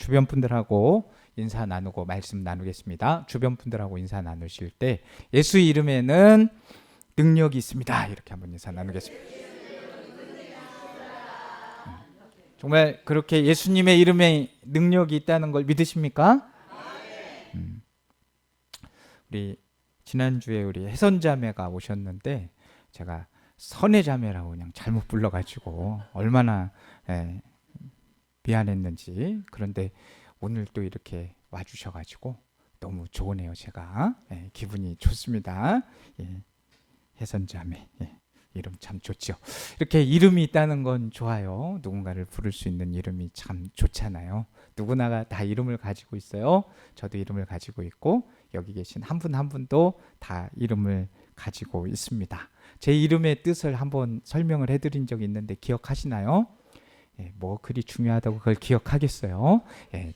주변 분들하고 인사 나누고 말씀 나누겠습니다. 주변 분들하고 인사 나누실 때 예수 이름에는 능력이 있습니다. 이렇게 한번 인사 나누겠습니다. 정말 그렇게 예수님의 이름에 능력이 있다는 걸 믿으십니까? 우리 지난주에 우리 혜선자매가 오셨는데 제가 선혜자매라고 그냥 잘못 불러가지고 얼마나 미안했는지. 그런데 오늘 또 이렇게 와주셔가지고 너무 좋으네요. 제가 기분이 좋습니다. 혜선자매 이름 참 좋죠. 이렇게 이름이 있다는 건 좋아요. 누군가를 부를 수 있는 이름이 참 좋잖아요. 누구나가 다 이름을 가지고 있어요. 저도 이름을 가지고 있고 여기 계신 한 분 한 분도 다 이름을 가지고 있습니다. 제 이름의 뜻을 한번 설명을 해드린 적이 있는데 기억하시나요? 뭐 그리 중요하다고 그걸 기억하겠어요?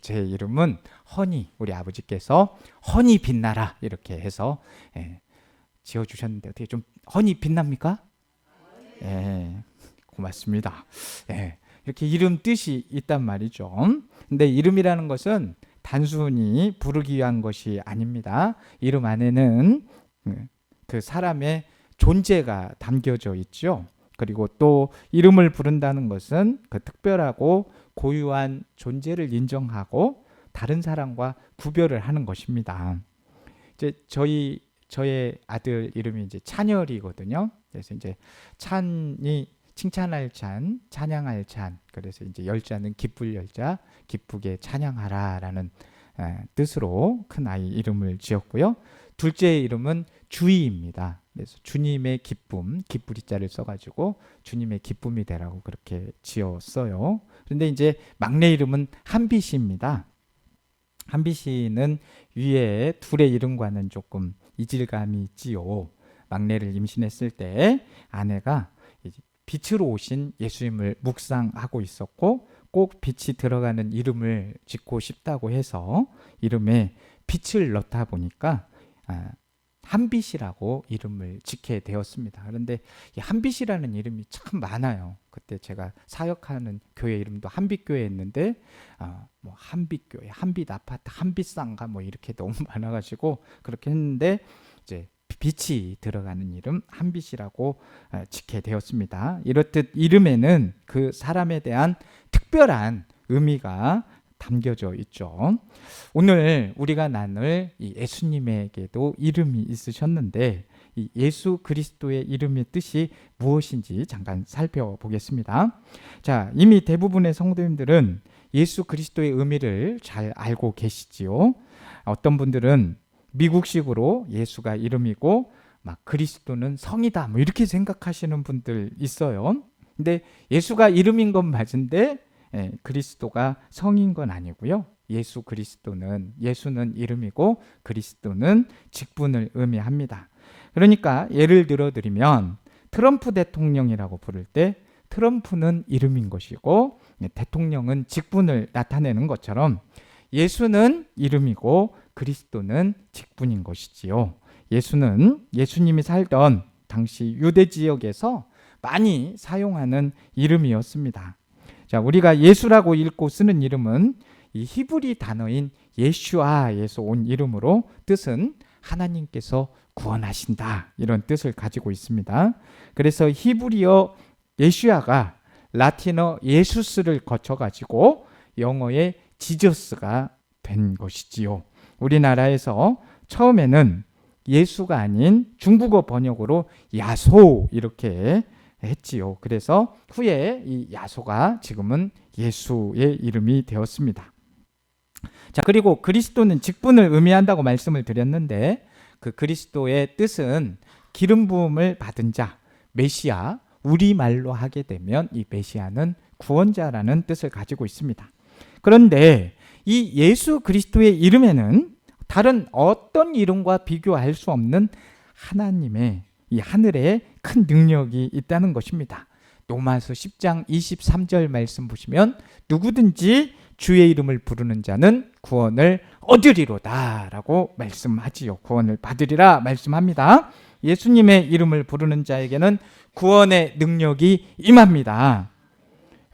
제 이름은 허니, 우리 아버지께서 허니 빛나라 이렇게 해서 지어주셨는데 어떻게 좀 허니 빛납니까? 고맙습니다. 이렇게 이름 뜻이 있단 말이죠. 근데 이름이라는 것은 단순히 부르기 위한 것이 아닙니다. 이름 안에는 그 사람의 존재가 담겨져 있죠. 그리고 또 이름을 부른다는 것은 그 특별하고 고유한 존재를 인정하고 다른 사람과 구별을 하는 것입니다. 이제 저의 아들 이름이 이제 찬열이거든요. 그래서 이제 찬이 칭찬할 찬, 찬양할 찬. 그래서 이제 열자는 기쁠 열자, 기쁘게 찬양하라라는 뜻으로 큰 아이 이름을 지었고요. 둘째 이름은 주희입니다. 그래서 주님의 기쁨, 기쁘리자를 써가지고 주님의 기쁨이 되라고 그렇게 지었어요. 그런데 이제 막내 이름은 한빛입니다. 한빛이는 위에 둘의 이름과는 조금 이질감이 있지요. 막내를 임신했을 때 아내가 빛으로 오신 예수님을 묵상하고 있었고 꼭 빛이 들어가는 이름을 짓고 싶다고 해서 이름에 빛을 넣다 보니까 한빛이라고 이름을 짓게 되었습니다. 그런데 이 한빛이라는 이름이 참 많아요. 그때 제가 사역하는 교회 이름도 한빛교회였는데 뭐 한빛교회, 한빛아파트, 한빛상가 뭐 이렇게 너무 많아가지고 그렇게 했는데 이제 빛이 들어가는 이름 한빛이라고 짓게 되었습니다. 이렇듯 이름에는 그 사람에 대한 특별한 의미가 담겨져 있죠. 오늘 우리가 나눌 이 예수님에게도 이름이 있으셨는데 이 예수 그리스도의 이름의 뜻이 무엇인지 잠깐 살펴보겠습니다. 자, 이미 대부분의 성도님들은 예수 그리스도의 의미를 잘 알고 계시지요. 어떤 분들은 미국식으로 예수가 이름이고 막 그리스도는 성이다 뭐 이렇게 생각하시는 분들 있어요. 근데 예수가 이름인 건 맞은데 그리스도가 성인 건 아니고요. 예수는 이름이고 그리스도는 직분을 의미합니다. 그러니까 예를 들어 드리면 트럼프 대통령이라고 부를 때 트럼프는 이름인 것이고 대통령은 직분을 나타내는 것처럼 예수는 이름이고 그리스도는 직분인 것이지요. 예수님이 살던 당시 유대 지역에서 많이 사용하는 이름이었습니다. 자, 우리가 예수라고 읽고 쓰는 이름은 이 히브리 단어인 예슈아에서 온 이름으로 뜻은 하나님께서 구원하신다 이런 뜻을 가지고 있습니다. 그래서 히브리어 예슈아가 라틴어 예수스를 거쳐가지고 영어의 지저스가 된 것이지요. 우리나라에서 처음에는 예수가 아닌 중국어 번역으로 야소 이렇게 했지요. 그래서 후에 이 야소가 지금은 예수의 이름이 되었습니다. 자, 그리고 그리스도는 직분을 의미한다고 말씀을 드렸는데 그 그리스도의 뜻은 기름 부음을 받은 자, 메시아, 우리말로 하게 되면 이 메시아는 구원자라는 뜻을 가지고 있습니다. 그런데 이 예수 그리스도의 이름에는 다른 어떤 이름과 비교할 수 없는 하나님의 이 하늘에 큰 능력이 있다는 것입니다. 로마서 10장 23절 말씀 보시면 누구든지 주의 이름을 부르는 자는 구원을 얻으리로다 라고 말씀하지요. 구원을 받으리라 말씀합니다. 예수님의 이름을 부르는 자에게는 구원의 능력이 임합니다.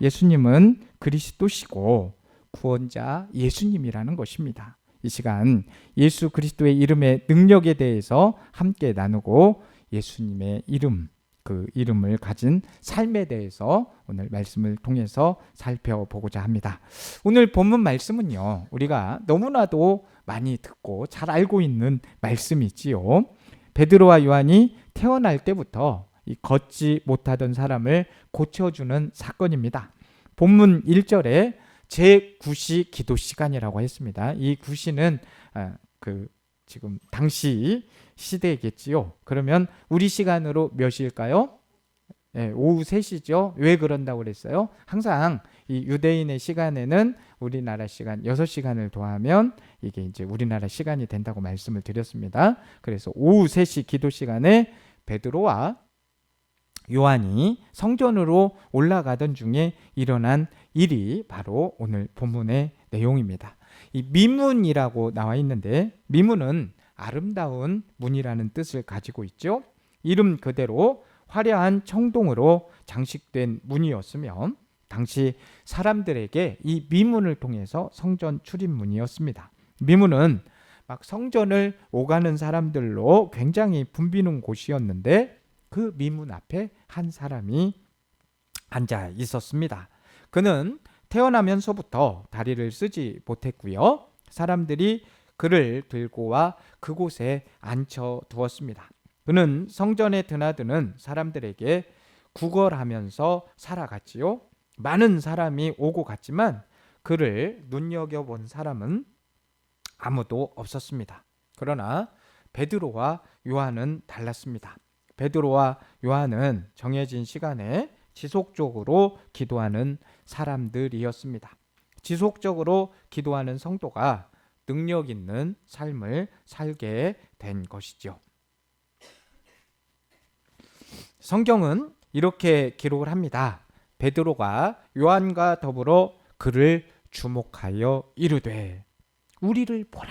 예수님은 그리스도시고 구원자 예수님이라는 것입니다. 이 시간 예수 그리스도의 이름의 능력에 대해서 함께 나누고 예수님의 이름, 그 이름을 가진 삶에 대해서 오늘 말씀을 통해서 살펴보고자 합니다. 오늘 본문 말씀은요, 우리가 너무나도 많이 듣고 잘 알고 있는 말씀이지요. 베드로와 요한이 태어날 때부터 이 걷지 못하던 사람을 고쳐주는 사건입니다. 본문 1절에 제9시 기도 시간이라고 했습니다. 이 9시는 지금 당시 시대겠지요. 그러면 우리 시간으로 몇 시일까요? 네, 오후 3시죠. 왜 그런다고 그랬어요? 항상 이 유대인의 시간에는 우리나라 시간 6시간을 더하면 이게 이제 우리나라 시간이 된다고 말씀을 드렸습니다. 그래서 오후 3시 기도 시간에 베드로와 요한이 성전으로 올라가던 중에 일어난 일이 바로 오늘 본문의 내용입니다. 이 미문이라고 나와 있는데, 미문은 아름다운 문이라는 뜻을 가지고 있죠. 이름 그대로 화려한 청동으로 장식된 문이었으며 당시 사람들에게 이 미문을 통해서 성전 출입문이었습니다. 미문은 막 성전을 오가는 사람들로 굉장히 붐비는 곳이었는데 그 미문 앞에 한 사람이 앉아 있었습니다. 그는 태어나면서부터 다리를 쓰지 못했고요. 사람들이 그를 들고 와 그곳에 앉혀 두었습니다. 그는 성전에 드나드는 사람들에게 구걸하면서 살아갔지요. 많은 사람이 오고 갔지만 그를 눈여겨본 사람은 아무도 없었습니다. 그러나 베드로와 요한은 달랐습니다. 베드로와 요한은 정해진 시간에 지속적으로 기도하는 사람들이었습니다. 지속적으로 기도하는 성도가 능력 있는 삶을 살게 된 것이죠. 성경은 이렇게 기록을 합니다. 베드로가 요한과 더불어 그를 주목하여 이르되 우리를 보라.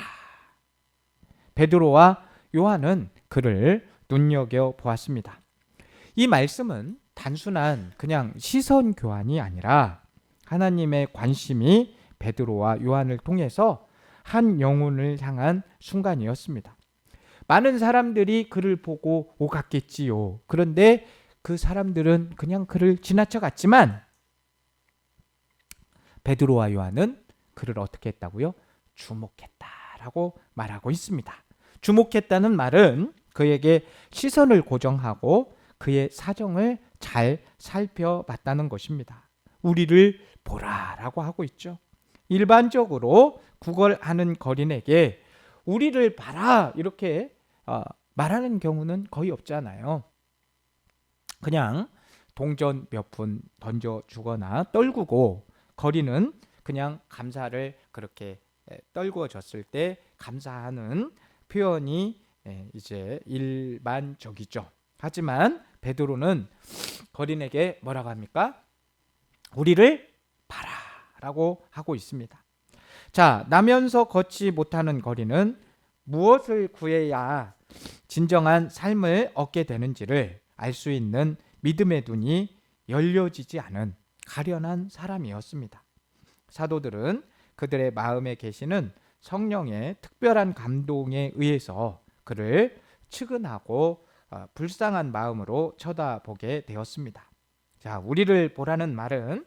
베드로와 요한은 그를 눈여겨 보았습니다. 이 말씀은 단순한 그냥 시선 교환이 아니라 하나님의 관심이 베드로와 요한을 통해서 한 영혼을 향한 순간이었습니다. 많은 사람들이 그를 보고 오갔겠지요. 그런데 그 사람들은 그냥 그를 지나쳐 갔지만 베드로와 요한은 그를 어떻게 했다고요? 주목했다라고 말하고 있습니다. 주목했다는 말은 그에게 시선을 고정하고 그의 사정을 잘 살펴봤다는 것입니다. 우리를 보라라고 하고 있죠. 일반적으로 구걸하는 거린에게 우리를 봐라 이렇게 말하는 경우는 거의 없잖아요. 그냥 동전 몇 푼 던져주거나 떨구고, 거린은 그냥 감사를 그렇게 떨구어졌을 때 감사하는 표현이 이제 일반적이죠. 하지만 베드로는 거린에게 뭐라고 합니까? 우리를 봐라 라고 하고 있습니다. 자, 나면서 걷지 못하는 거린은 무엇을 구해야 진정한 삶을 얻게 되는지를 알 수 있는 믿음의 눈이 열려지지 않은 가련한 사람이었습니다. 사도들은 그들의 마음에 계시는 성령의 특별한 감동에 의해서 그를 측은하고 불쌍한 마음으로 쳐다보게 되었습니다. 자, 우리를 보라는 말은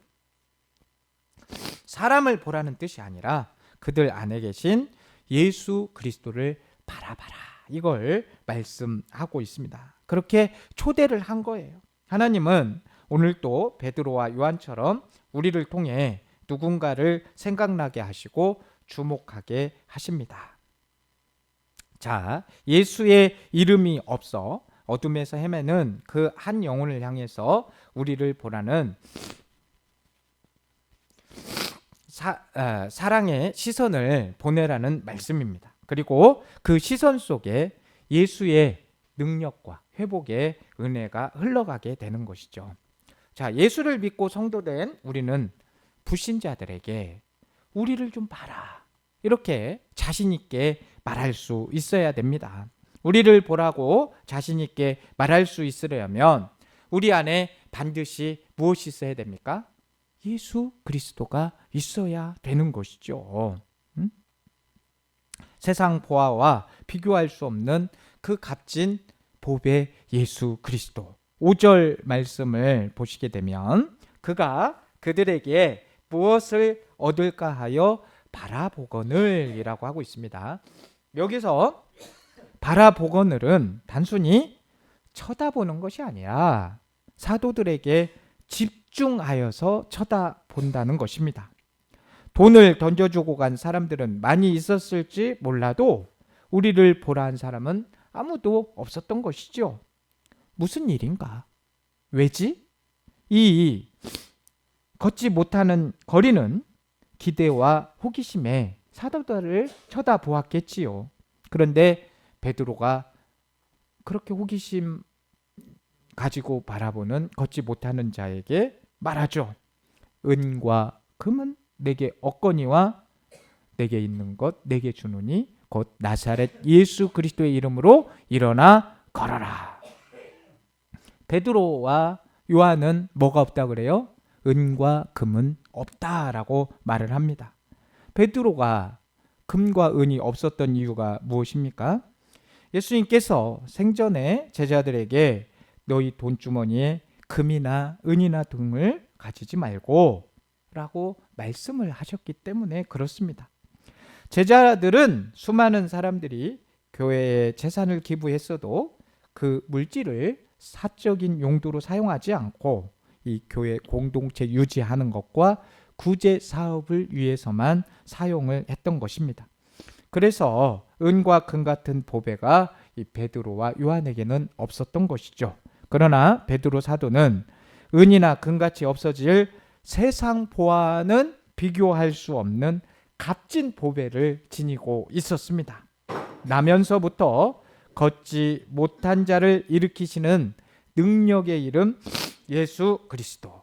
사람을 보라는 뜻이 아니라 그들 안에 계신 예수 그리스도를 바라봐라, 이걸 말씀하고 있습니다. 그렇게 초대를 한 거예요. 하나님은 오늘 또 베드로와 요한처럼 우리를 통해 누군가를 생각나게 하시고 주목하게 하십니다. 자, 예수의 이름이 없어 어둠에서 헤매는 그 한 영혼을 향해서 우리를 보라는 사랑의 시선을 보내라는 말씀입니다. 그리고 그 시선 속에 예수의 능력과 회복의 은혜가 흘러가게 되는 것이죠. 자, 예수를 믿고 성도된 우리는 불신자들에게 우리를 좀 봐라, 이렇게 자신 있게 말할 수 있어야 됩니다. 우리를 보라고 자신 있게 말할 수 있으려면 우리 안에 반드시 무엇이 있어야 됩니까? 예수 그리스도가 있어야 되는 것이죠. 세상 보아와 비교할 수 없는 그 값진 보배 예수 그리스도. 5절 말씀을 보시게 되면 그가 그들에게 무엇을 얻을까 하여 바라보거늘 이라고 하고 있습니다. 여기서 바라보거늘은 단순히 쳐다보는 것이 아니라 사도들에게 집중하여서 쳐다본다는 것입니다. 돈을 던져주고 간 사람들은 많이 있었을지 몰라도 우리를 보라 한 사람은 아무도 없었던 것이죠. 무슨 일인가? 왜지? 이 걷지 못하는 거리는 기대와 호기심에 사도들을 쳐다보았겠지요. 그런데 베드로가 그렇게 호기심 가지고 바라보는 걷지 못하는 자에게 말하죠. 은과 금은 내게 없거니와 내게 있는 것 내게 주노니 곧 나사렛 예수 그리스도의 이름으로 일어나 걸어라. 베드로와 요한은 뭐가 없다 그래요? 은과 금은 없다라고 말을 합니다. 베드로가 금과 은이 없었던 이유가 무엇입니까? 예수님께서 생전에 제자들에게 너희 돈주머니에 금이나 은이나 등을 가지지 말고 라고 말씀을 하셨기 때문에 그렇습니다. 제자들은 수많은 사람들이 교회에 재산을 기부했어도 그 물질을 사적인 용도로 사용하지 않고 이 교회 공동체 유지하는 것과 구제 사업을 위해서만 사용을 했던 것입니다. 그래서 은과 금 같은 보배가 이 베드로와 요한에게는 없었던 것이죠. 그러나 베드로 사도는 은이나 금같이 없어질 세상 보아는 비교할 수 없는 값진 보배를 지니고 있었습니다. 나면서부터 걷지 못한 자를 일으키시는 능력의 이름 예수 그리스도.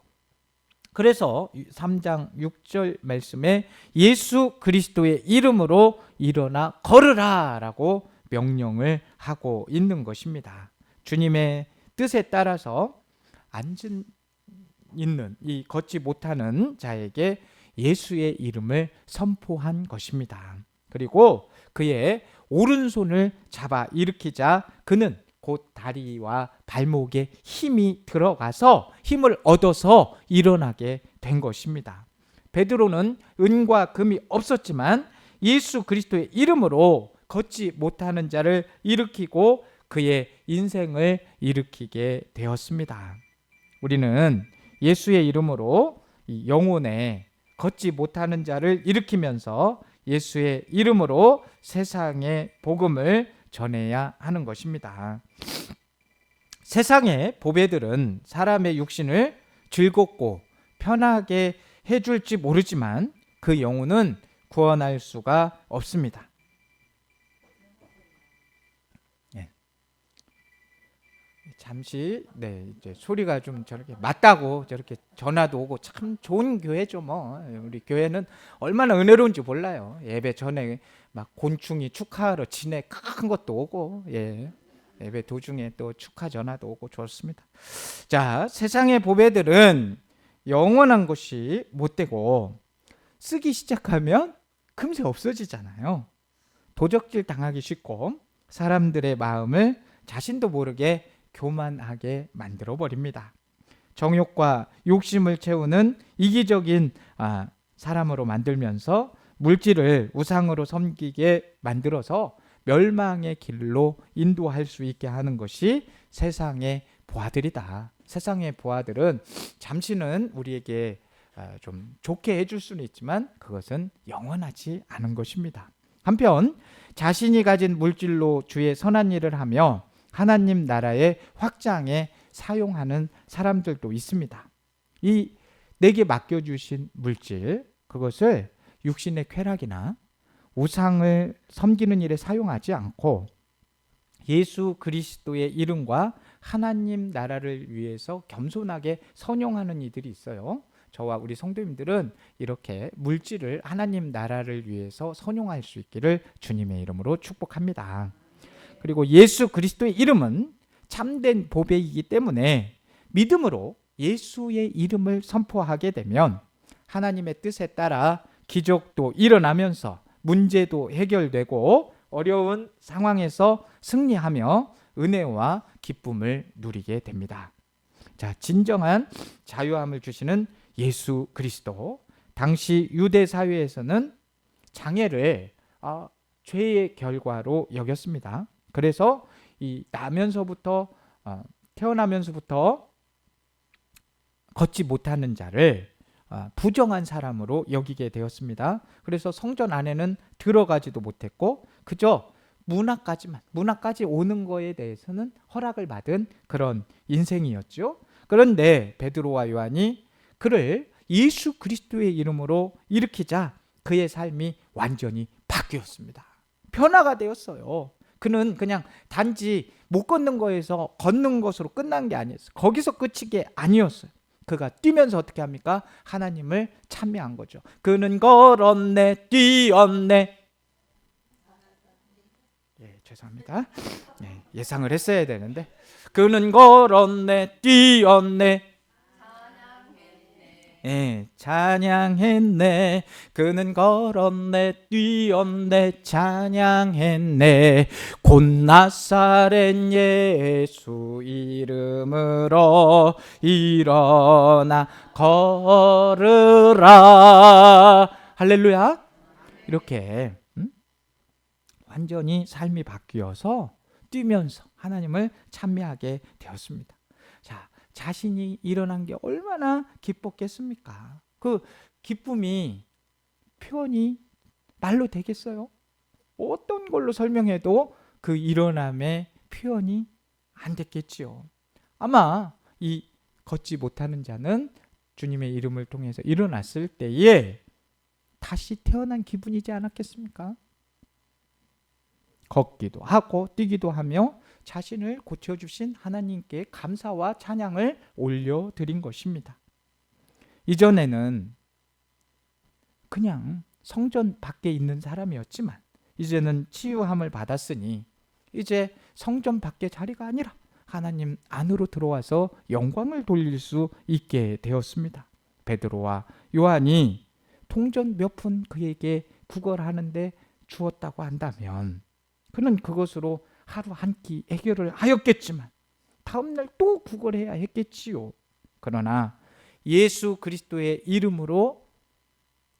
그래서 3장 6절 말씀에 예수 그리스도의 이름으로 일어나 걸으라 라고 명령을 하고 있는 것입니다. 주님의 뜻에 따라서 앉은 있는 이 걷지 못하는 자에게 예수의 이름을 선포한 것입니다. 그리고 그의 오른손을 잡아 일으키자 그는 곧 다리와 발목에 힘이 들어가서 힘을 얻어서 일어나게 된 것입니다. 베드로는 은과 금이 없었지만 예수 그리스도의 이름으로 걷지 못하는 자를 일으키고 그의 인생을 일으키게 되었습니다. 우리는 예수의 이름으로 이 영혼에 걷지 못하는 자를 일으키면서 예수의 이름으로 세상의 복음을 전해야 하는 것입니다. 세상의 보배들은 사람의 육신을 즐겁고 편하게 해줄지 모르지만 그 영혼은 구원할 수가 없습니다. 잠시 이제 소리가 좀 저렇게 맞다고 저렇게 전화도 오고 참 좋은 교회죠. 뭐 우리 교회는 얼마나 은혜로운지 몰라요. 예배 전에 막 곤충이 축하하러 진에 큰 것도 오고 예배 도중에 또 축하 전화도 오고 좋습니다. 자, 세상의 보배들은 영원한 것이 못 되고 쓰기 시작하면 금세 없어지잖아요. 도적질 당하기 쉽고 사람들의 마음을 자신도 모르게 교만하게 만들어 버립니다. 정욕과 욕심을 채우는 이기적인 사람으로 만들면서 물질을 우상으로 섬기게 만들어서 멸망의 길로 인도할 수 있게 하는 것이 세상의 보아들이다. 세상의 보아들은 잠시는 우리에게 좀 좋게 해줄 수는 있지만 그것은 영원하지 않은 것입니다. 한편 자신이 가진 물질로 주의 선한 일을 하며 하나님 나라의 확장에 사용하는 사람들도 있습니다. 이 내게 맡겨주신 물질, 그것을 육신의 쾌락이나 우상을 섬기는 일에 사용하지 않고 예수 그리스도의 이름과 하나님 나라를 위해서 겸손하게 선용하는 이들이 있어요. 저와 우리 성도님들은 이렇게 물질을 하나님 나라를 위해서 선용할 수 있기를 주님의 이름으로 축복합니다. 그리고 예수 그리스도의 이름은 참된 보배이기 때문에 믿음으로 예수의 이름을 선포하게 되면 하나님의 뜻에 따라 기적도 일어나면서 문제도 해결되고 어려운 상황에서 승리하며 은혜와 기쁨을 누리게 됩니다. 자, 진정한 자유함을 주시는 예수 그리스도. 당시 유대 사회에서는 장애를 죄의 결과로 여겼습니다. 그래서 이 태어나면서부터 걷지 못하는 자를 부정한 사람으로 여기게 되었습니다. 그래서 성전 안에는 들어가지도 못했고 그저 문화까지 오는 거에 대해서는 허락을 받은 그런 인생이었죠. 그런데 베드로와 요한이 그를 예수 그리스도의 이름으로 일으키자 그의 삶이 완전히 바뀌었습니다. 변화가 되었어요. 그는 그냥 단지 못 걷는 거에서 걷는 것으로 끝난 게 아니었어요. 거기서 끝이 게 아니었어요. 그가 뛰면서 어떻게 합니까? 하나님을 찬미한 거죠. 그는 걸었네, 뛰었네. 죄송합니다. 예상을 했어야 되는데 그는 걸었네, 뛰었네. 찬양했네. 그는 걸었네, 뛰었네, 찬양했네. 곧 나사렛 예수 이름으로 일어나 걸으라. 할렐루야. 이렇게 완전히 삶이 바뀌어서 뛰면서 하나님을 찬미하게 되었습니다. 자, 자신이 일어난 게 얼마나 기뻤겠습니까? 그 기쁨이 표현이 말로 되겠어요? 어떤 걸로 설명해도 그 일어남의 표현이 안 됐겠지요. 아마 이 걷지 못하는 자는 주님의 이름을 통해서 일어났을 때에 다시 태어난 기분이지 않았겠습니까? 걷기도 하고 뛰기도 하며 자신을 고쳐주신 하나님께 감사와 찬양을 올려드린 것입니다. 이전에는 그냥 성전 밖에 있는 사람이었지만 이제는 치유함을 받았으니 이제 성전 밖에 자리가 아니라 하나님 안으로 들어와서 영광을 돌릴 수 있게 되었습니다. 베드로와 요한이 통전 몇 푼 그에게 구걸하는데 주었다고 한다면 그는 그것으로 하루 한 끼 해결을 하였겠지만 다음날 또 구걸해야 했겠지요. 그러나 예수 그리스도의 이름으로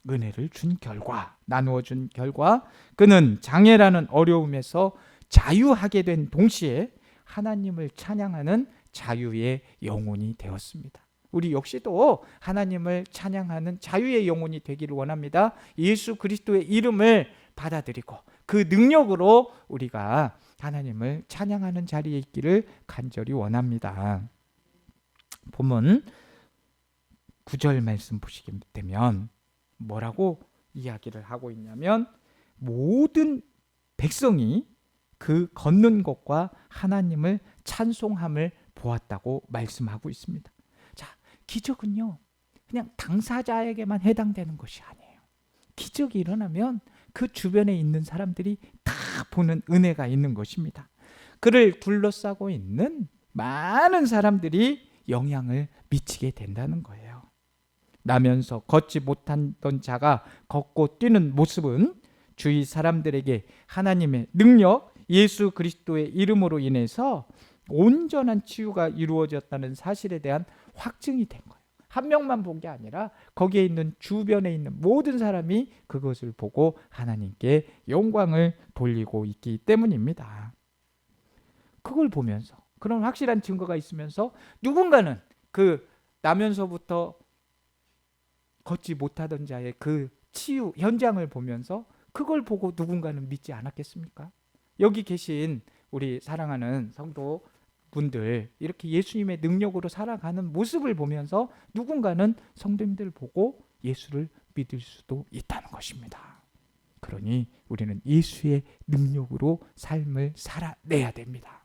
은혜를 준 결과, 나누어 준 결과 그는 장애라는 어려움에서 자유하게 된 동시에 하나님을 찬양하는 자유의 영혼이 되었습니다. 우리 역시도 하나님을 찬양하는 자유의 영혼이 되기를 원합니다. 예수 그리스도의 이름을 받아들이고 그 능력으로 우리가 하나님을 찬양하는 자리에 있기를 간절히 원합니다. 본문 9절 말씀 보시게 되면 뭐라고 이야기를 하고 있냐면 모든 백성이 그 걷는 것과 하나님을 찬송함을 보았다고 말씀하고 있습니다. 자, 기적은요 그냥 당사자에게만 해당되는 것이 아니에요. 기적이 일어나면 그 주변에 있는 사람들이 다 보는 은혜가 있는 것입니다. 그를 둘러싸고 있는 많은 사람들이 영향을 미치게 된다는 거예요. 나면서 걷지 못하던 자가 걷고 뛰는 모습은 주위 사람들에게 하나님의 능력, 예수 그리스도의 이름으로 인해서 온전한 치유가 이루어졌다는 사실에 대한 확증이 된 거예요. 한 명만 본 게 아니라 거기에 있는 주변에 있는 모든 사람이 그것을 보고 하나님께 영광을 돌리고 있기 때문입니다. 그걸 보면서 그런 확실한 증거가 있으면서 누군가는 그 나면서부터 걷지 못하던 자의 그 치유 현장을 보면서 그걸 보고 누군가는 믿지 않았겠습니까? 여기 계신 우리 사랑하는 성도 분들 이렇게 예수님의 능력으로 살아가는 모습을 보면서 누군가는 성도님들 보고 예수를 믿을 수도 있다는 것입니다. 그러니 우리는 예수의 능력으로 삶을 살아내야 됩니다.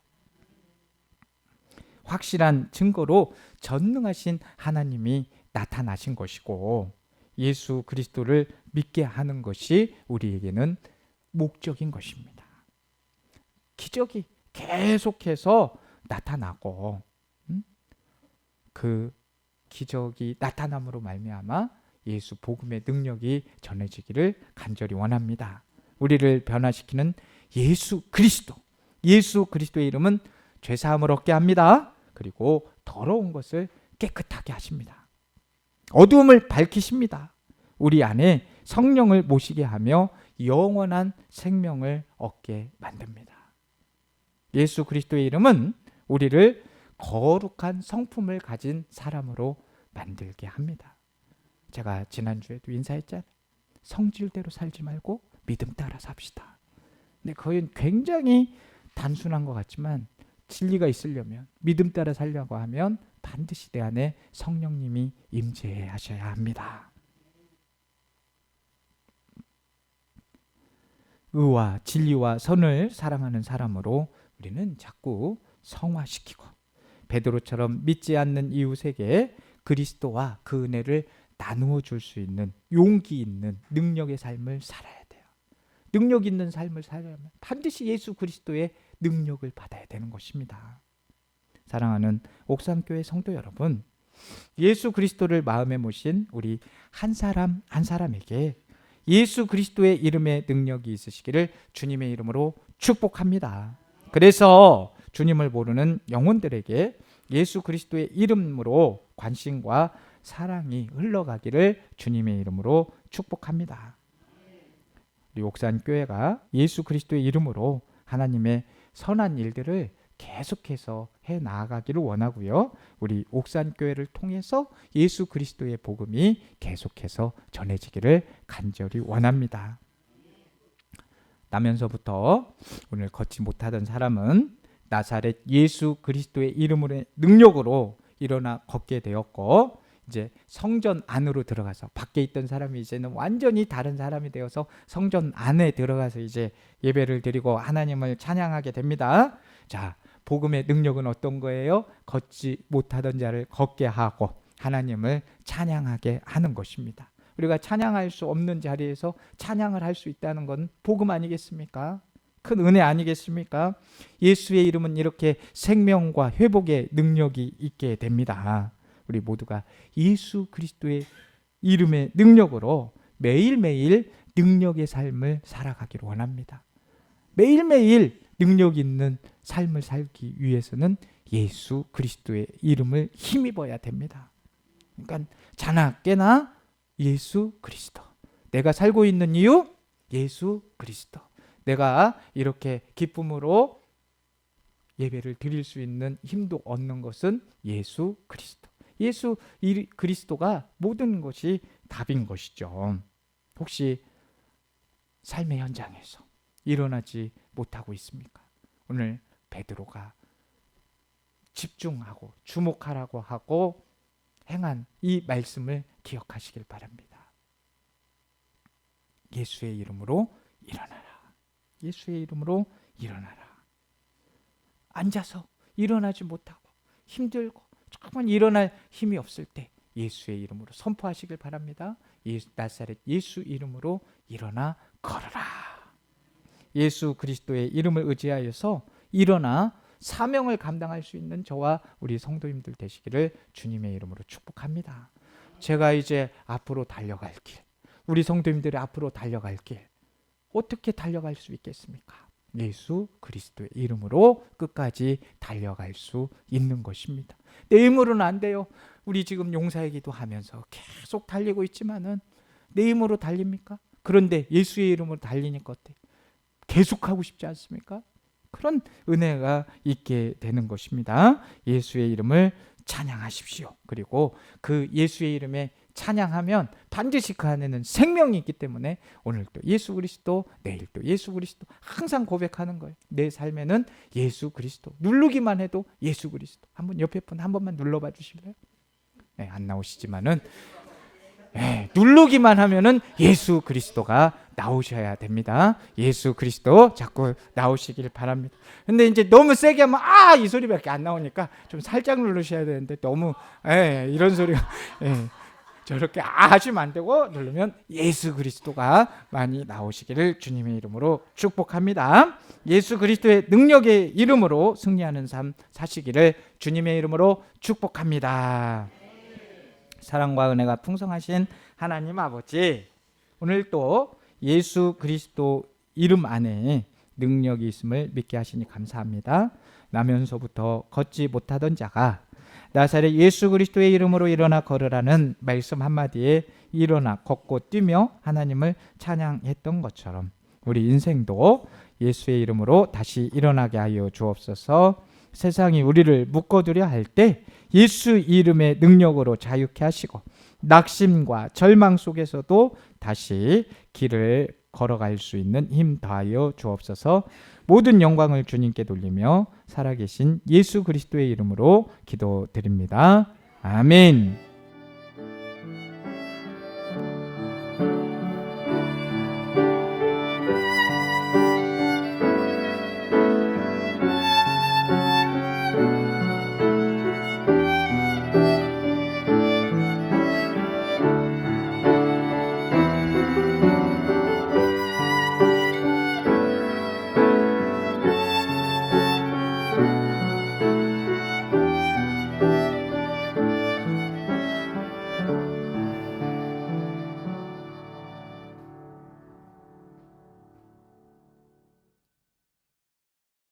확실한 증거로 전능하신 하나님이 나타나신 것이고 예수 그리스도를 믿게 하는 것이 우리에게는 목적인 것입니다. 기적이 계속해서 나타나고 그 기적이 나타남으로 말미암아 예수 복음의 능력이 전해지기를 간절히 원합니다. 우리를 변화시키는 예수 그리스도, 예수 그리스도의 이름은 죄사함을 얻게 합니다. 그리고 더러운 것을 깨끗하게 하십니다. 어두움을 밝히십니다. 우리 안에 성령을 모시게 하며 영원한 생명을 얻게 만듭니다. 예수 그리스도의 이름은 우리를 거룩한 성품을 가진 사람으로 만들게 합니다. 제가 지난주에도 인사했잖아요. 성질대로 살지 말고 믿음 따라 삽시다. 근데 그건 굉장히 단순한 것 같지만 진리가 있으려면, 믿음 따라 살려고 하면 반드시 내 안에 성령님이 임재하셔야 합니다. 의와 진리와 선을 사랑하는 사람으로 우리는 자꾸 성화시키고, 베드로처럼 믿지 않는 이웃에게 그리스도와 그 은혜를 나누어 줄 수 있는 용기 있는 능력의 삶을 살아야 돼요. 능력 있는 삶을 살려면 반드시 예수 그리스도의 능력을 받아야 되는 것입니다. 사랑하는 옥산교회 성도 여러분, 예수 그리스도를 마음에 모신 우리 한 사람 한 사람에게 예수 그리스도의 이름의 능력이 있으시기를 주님의 이름으로 축복합니다. 그래서 주님을 모르는 영혼들에게 예수 그리스도의 이름으로 관심과 사랑이 흘러가기를 주님의 이름으로 축복합니다. 우리 옥산교회가 예수 그리스도의 이름으로 하나님의 선한 일들을 계속해서 해 나아가기를 원하고요. 우리 옥산교회를 통해서 예수 그리스도의 복음이 계속해서 전해지기를 간절히 원합니다. 나면서부터 오늘 걷지 못하던 사람은 나사렛 예수 그리스도의 이름으로 능력으로 일어나 걷게 되었고, 이제 성전 안으로 들어가서 밖에 있던 사람이 이제는 완전히 다른 사람이 되어서 성전 안에 들어가서 이제 예배를 드리고 하나님을 찬양하게 됩니다. 자, 복음의 능력은 어떤 거예요? 걷지 못하던 자를 걷게 하고 하나님을 찬양하게 하는 것입니다. 우리가 찬양할 수 없는 자리에서 찬양을 할 수 있다는 건 복음 아니겠습니까? 큰 은혜 아니겠습니까? 예수의 이름은 이렇게 생명과 회복의 능력이 있게 됩니다. 우리 모두가 예수 그리스도의 이름의 능력으로 매일매일 능력의 삶을 살아가기를 원합니다. 매일매일 능력 있는 삶을 살기 위해서는 예수 그리스도의 이름을 힘입어야 됩니다. 그러니까 자나 깨나 예수 그리스도. 내가 살고 있는 이유? 예수 그리스도. 내가 이렇게 기쁨으로 예배를 드릴 수 있는 힘도 얻는 것은 예수 그리스도. 예수 그리스도가 모든 것이 답인 것이죠. 혹시 삶의 현장에서 일어나지 못하고 있습니까? 오늘 베드로가 집중하고 주목하라고 하고 행한 이 말씀을 기억하시길 바랍니다. 예수의 이름으로 일어나라. 예수의 이름으로 일어나라. 앉아서 일어나지 못하고 힘들고 정말 일어날 힘이 없을 때 예수의 이름으로 선포하시길 바랍니다. 나사렛 예수 이름으로 일어나 걸어라. 예수 그리스도의 이름을 의지하여서 일어나 사명을 감당할 수 있는 저와 우리 성도님들 되시기를 주님의 이름으로 축복합니다. 제가 이제 앞으로 달려갈 길, 우리 성도님들이 앞으로 달려갈 길, 어떻게 달려갈 수 있겠습니까? 예수 그리스도의 이름으로 끝까지 달려갈 수 있는 것입니다. 내 힘으로는 안 돼요. 우리 지금 용사의 기도하면서 계속 달리고 있지만은 내 힘으로 달립니까? 그런데 예수의 이름으로 달리니까 어때? 계속하고 싶지 않습니까? 그런 은혜가 있게 되는 것입니다. 예수의 이름을 찬양하십시오. 그리고 그 예수의 이름에 찬양하면 반드시 그 안에는 생명이 있기 때문에 오늘 또 예수 그리스도, 내일 또 예수 그리스도 항상 고백하는 거예요. 내 삶에는 예수 그리스도. 누르기만 해도 예수 그리스도. 한번 옆에 분 한 번만 눌러봐 주실래요? 네, 안 나오시지만은 누르기만 하면은 예수 그리스도가 나오셔야 됩니다. 예수 그리스도 자꾸 나오시길 바랍니다. 근데 이제 너무 세게 하면 이 소리밖에 안 나오니까 좀 살짝 누르셔야 되는데 너무 이런 소리가 저렇게 하시면 안 되고 누르면 예수 그리스도가 많이 나오시기를 주님의 이름으로 축복합니다. 예수 그리스도의 능력의 이름으로 승리하는 삶 사시기를 주님의 이름으로 축복합니다. 사랑과 은혜가 풍성하신 하나님 아버지, 오늘 또 예수 그리스도 이름 안에 능력이 있음을 믿게 하시니 감사합니다. 나면서부터 걷지 못하던 자가 나사렛 예수 그리스도의 이름으로 일어나 걸으라는 말씀 한마디에 일어나 걷고 뛰며 하나님을 찬양했던 것처럼 우리 인생도 예수의 이름으로 다시 일어나게 하여 주옵소서. 세상이 우리를 묶어두려 할 때 예수 이름의 능력으로 자유케 하시고 낙심과 절망 속에서도 다시 길을 걸어갈 수 있는 힘 더하여 주옵소서. 모든 영광을 주님께 돌리며 살아계신 예수 그리스도의 이름으로 기도드립니다. 아멘.